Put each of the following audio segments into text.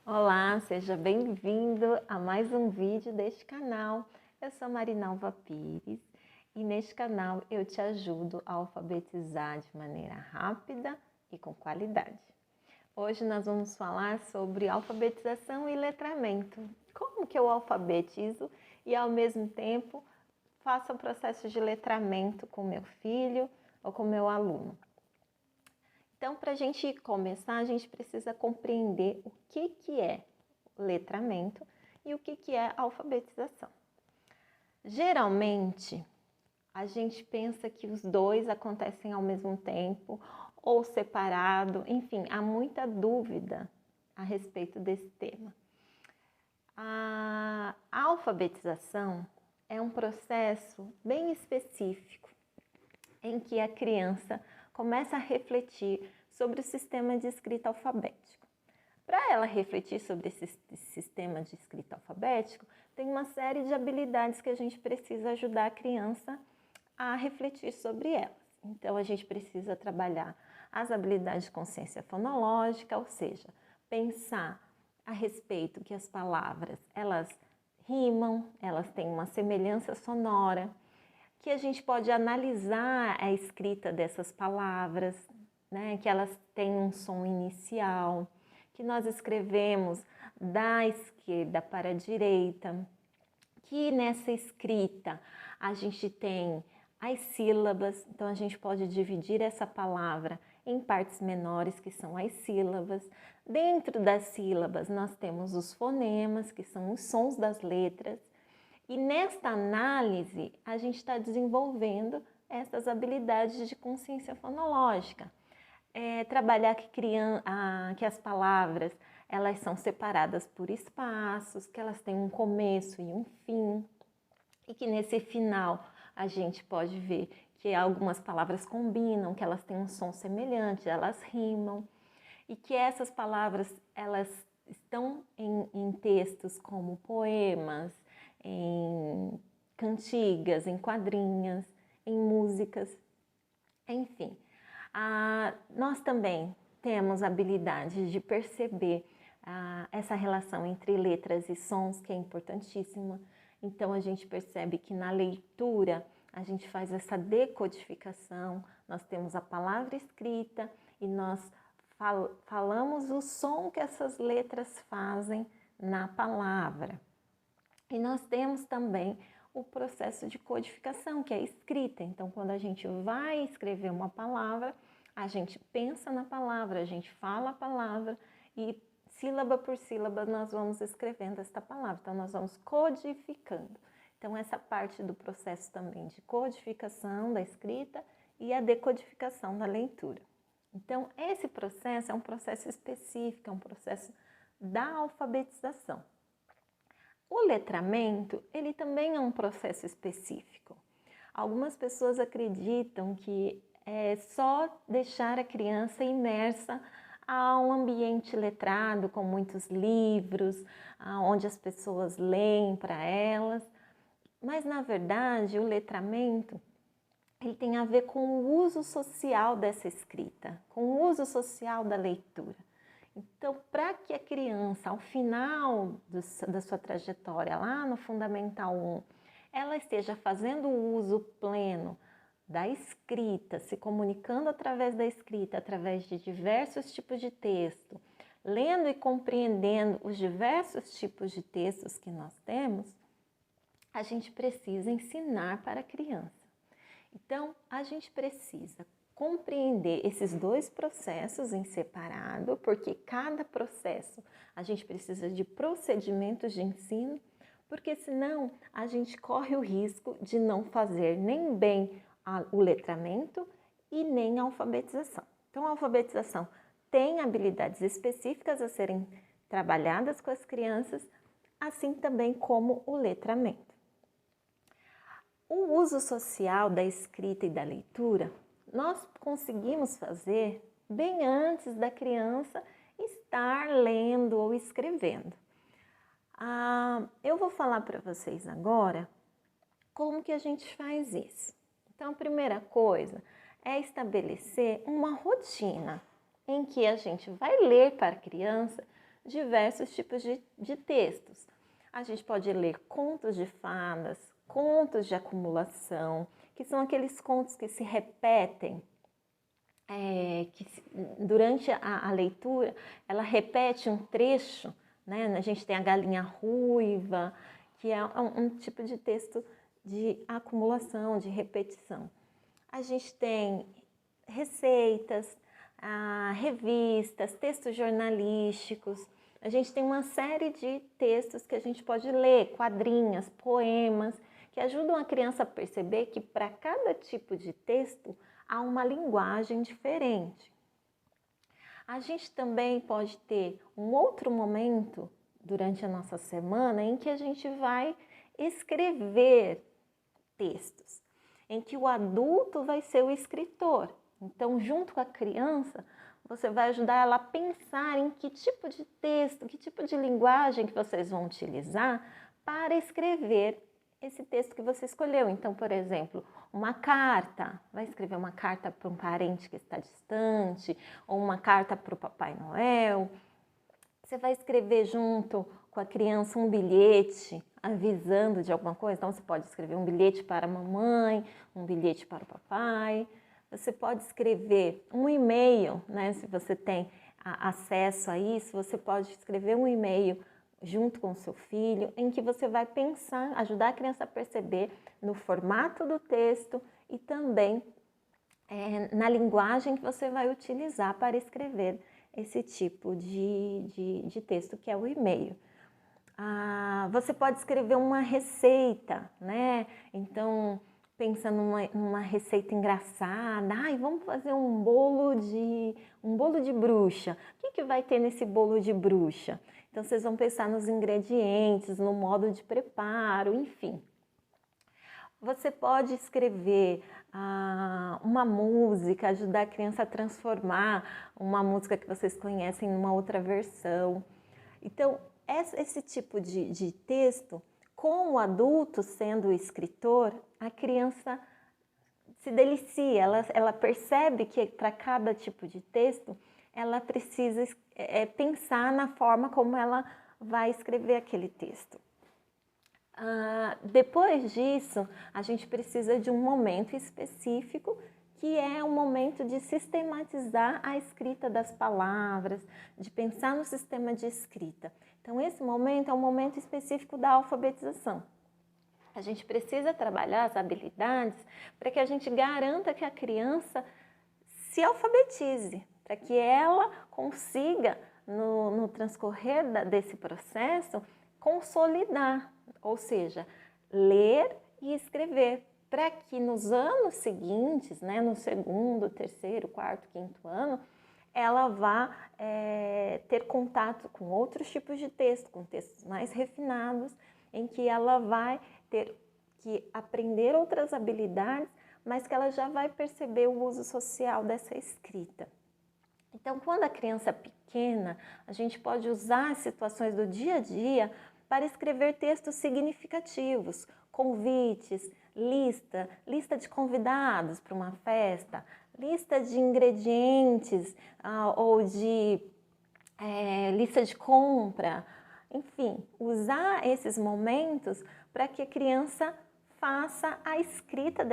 Olá, seja bem-vindo a mais um vídeo deste canal. Eu sou Marinalva Pires e neste canal eu te ajudo a alfabetizar de maneira rápida e com qualidade. Hoje nós vamos falar sobre alfabetização e letramento. Como que eu alfabetizo e ao mesmo tempo faço o processo de letramento com meu filho ou com meu aluno. Então, para a gente começar, a gente precisa compreender o que é letramento e o que é alfabetização. Geralmente, a gente pensa que os dois acontecem ao mesmo tempo ou separado, enfim, há muita dúvida a respeito desse tema. A alfabetização é um processo bem específico em que a criança começa a refletir sobre o sistema de escrita alfabético. Para ela refletir sobre esse sistema de escrita alfabético, tem uma série de habilidades que a gente precisa ajudar a criança a refletir sobre elas. Então, a gente precisa trabalhar as habilidades de consciência fonológica, ou seja, pensar a respeito que as palavras, elas rimam, elas têm uma semelhança sonora, que a gente pode analisar a escrita dessas palavras, né? Que elas têm um som inicial, que nós escrevemos da esquerda para a direita, que nessa escrita a gente tem as sílabas, então a gente pode dividir essa palavra em partes menores, que são as sílabas. Dentro das sílabas nós temos os fonemas, que são os sons das letras. E nesta análise, a gente está desenvolvendo essas habilidades de consciência fonológica. Trabalhar que as palavras elas são separadas por espaços, que elas têm um começo e um fim, e que nesse final a gente pode ver que algumas palavras combinam, que elas têm um som semelhante, elas rimam, e que essas palavras elas estão em textos como poemas, em cantigas, em quadrinhas, em músicas, enfim. Nós também temos habilidade de perceber essa relação entre letras e sons, que é importantíssima. Então, a gente percebe que na leitura a gente faz essa decodificação, nós temos a palavra escrita e nós falamos o som que essas letras fazem na palavra. E nós temos também o processo de codificação, que é a escrita. Então, quando a gente vai escrever uma palavra, a gente pensa na palavra, a gente fala a palavra e sílaba por sílaba nós vamos escrevendo esta palavra. Então, nós vamos codificando. Então, essa parte do processo também de codificação da escrita e a decodificação da leitura. Então, esse processo é um processo específico, é um processo da alfabetização. O letramento, ele também é um processo específico. Algumas pessoas acreditam que é só deixar a criança imersa a um ambiente letrado, com muitos livros, onde as pessoas leem para elas. Mas, na verdade, o letramento ele tem a ver com o uso social dessa escrita, com o uso social da leitura. Então, para que a criança, ao final da sua trajetória, lá no Fundamental 1, ela esteja fazendo o uso pleno da escrita, se comunicando através da escrita, através de diversos tipos de texto, lendo e compreendendo os diversos tipos de textos que nós temos, a gente precisa ensinar para a criança. Então, a gente precisa compreender esses dois processos em separado, porque cada processo a gente precisa de procedimentos de ensino, porque senão a gente corre o risco de não fazer nem bem o letramento e nem a alfabetização. Então, a alfabetização tem habilidades específicas a serem trabalhadas com as crianças, assim também como o letramento. O uso social da escrita e da leitura, nós conseguimos fazer bem antes da criança estar lendo ou escrevendo. Eu vou falar para vocês agora como que a gente faz isso. Então, a primeira coisa é estabelecer uma rotina em que a gente vai ler para a criança diversos tipos de textos. A gente pode ler contos de fadas, contos de acumulação, que são aqueles contos que se repetem, durante a leitura, ela repete um trecho, né? A gente tem a galinha ruiva, que é um tipo de texto de acumulação, de repetição. A gente tem receitas, revistas, textos jornalísticos. A gente tem uma série de textos que a gente pode ler, quadrinhos, poemas, que ajudam a criança a perceber que para cada tipo de texto há uma linguagem diferente. A gente também pode ter um outro momento durante a nossa semana em que a gente vai escrever textos, em que o adulto vai ser o escritor. Então, junto com a criança, você vai ajudar ela a pensar em que tipo de texto, que tipo de linguagem que vocês vão utilizar para escrever esse texto que você escolheu. Então, por exemplo, uma carta, vai escrever uma carta para um parente que está distante, ou uma carta para o Papai Noel. Você vai escrever junto com a criança um bilhete avisando de alguma coisa. Então, você pode escrever um bilhete para a mamãe, um bilhete para o papai. Você pode escrever um e-mail, né? Se você tem acesso a isso, você pode escrever um e-mail junto com o seu filho, em que você vai pensar, ajudar a criança a perceber no formato do texto e também na linguagem que você vai utilizar para escrever esse tipo de texto, que é o e-mail. Você pode escrever uma receita, né? Então, pensa numa receita engraçada. Vamos fazer um bolo de bruxa. O que vai ter nesse bolo de bruxa? Então, vocês vão pensar nos ingredientes, no modo de preparo, enfim. Você pode escrever uma música, ajudar a criança a transformar uma música que vocês conhecem numa outra versão. Então, esse tipo de texto, com o adulto sendo o escritor, a criança se delicia, ela percebe que para cada tipo de texto, ela precisa pensar na forma como ela vai escrever aquele texto. Depois disso, a gente precisa de um momento específico, que é o momento de sistematizar a escrita das palavras, de pensar no sistema de escrita. Então, esse momento é um momento específico da alfabetização. A gente precisa trabalhar as habilidades para que a gente garanta que a criança se alfabetize, para que ela consiga, no transcorrer desse processo, consolidar, ou seja, ler e escrever, para que nos anos seguintes, né, no segundo, terceiro, quarto, quinto ano, ela vá ter contato com outros tipos de texto, com textos mais refinados, em que ela vai ter que aprender outras habilidades, mas que ela já vai perceber o uso social dessa escrita. Então, quando a criança é pequena, a gente pode usar as situações do dia a dia para escrever textos significativos, convites, lista de convidados para uma festa, lista de ingredientes ou de lista de compra. Enfim, usar esses momentos para que a criança faça a escrita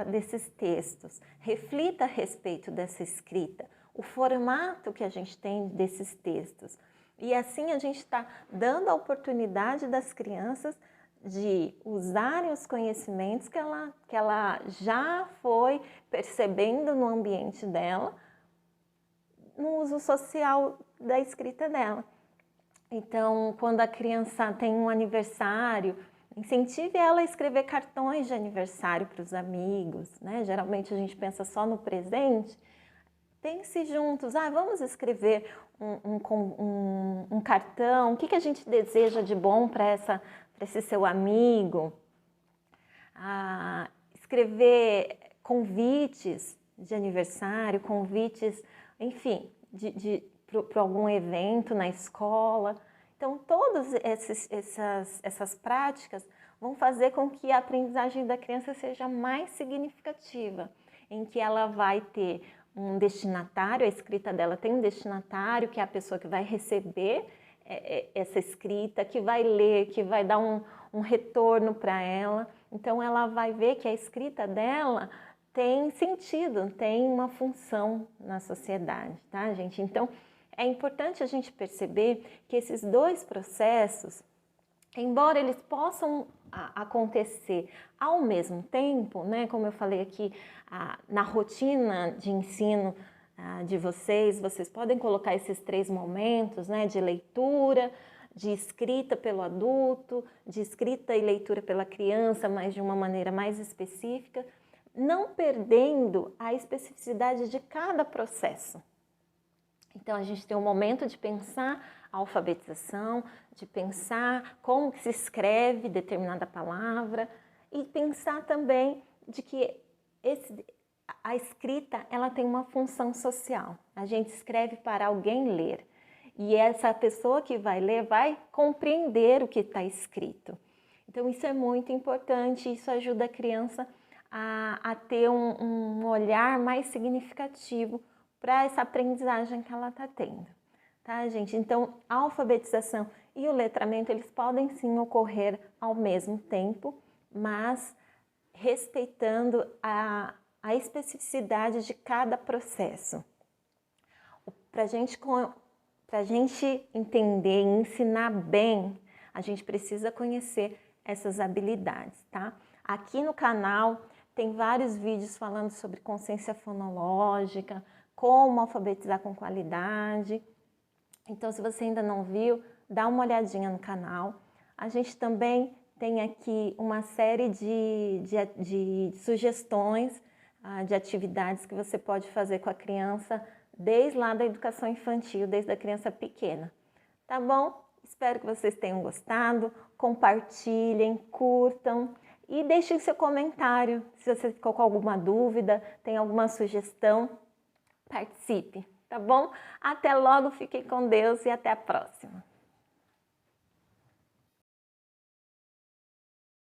desses textos, reflita a respeito dessa escrita, o formato que a gente tem desses textos. E assim a gente está dando a oportunidade das crianças de usarem os conhecimentos que ela já foi percebendo no ambiente dela, no uso social da escrita dela. Então, quando a criança tem um aniversário, incentive ela a escrever cartões de aniversário para os amigos, né? Geralmente a gente pensa só no presente. Pense juntos, vamos escrever um cartão, o que a gente deseja de bom para esse seu amigo. Escrever convites de aniversário, convites, enfim, para algum evento na escola. Então, todas essas práticas vão fazer com que a aprendizagem da criança seja mais significativa, em que ela vai ter um destinatário, a escrita dela tem um destinatário, que é a pessoa que vai receber essa escrita, que vai ler, que vai dar um retorno para ela. Então ela vai ver que a escrita dela tem sentido, tem uma função na sociedade, tá, gente? Então é importante a gente perceber que esses dois processos, embora eles possam acontecer ao mesmo tempo, né? Como eu falei aqui, na rotina de ensino de vocês podem colocar esses 3 momentos, né? De leitura, de escrita pelo adulto, de escrita e leitura pela criança, mas de uma maneira mais específica, não perdendo a especificidade de cada processo. Então a gente tem um momento de pensar a alfabetização, de pensar como que se escreve determinada palavra e pensar também de que a escrita ela tem uma função social. A gente escreve para alguém ler e essa pessoa que vai ler vai compreender o que está escrito. Então isso é muito importante, isso ajuda a criança a ter um olhar mais significativo para essa aprendizagem que ela está tendo, tá, gente? Então, a alfabetização e o letramento, eles podem sim ocorrer ao mesmo tempo, mas respeitando a especificidade de cada processo. Para a gente entender e ensinar bem, a gente precisa conhecer essas habilidades, tá? Aqui no canal tem vários vídeos falando sobre consciência fonológica, como alfabetizar com qualidade. Então, se você ainda não viu, dá uma olhadinha no canal. A gente também tem aqui uma série de sugestões de atividades que você pode fazer com a criança desde lá da educação infantil, desde a criança pequena. Tá bom? Espero que vocês tenham gostado. Compartilhem, curtam e deixem seu comentário. Se você ficou com alguma dúvida, tem alguma sugestão, participe, tá bom? Até logo, fiquem com Deus e até a próxima.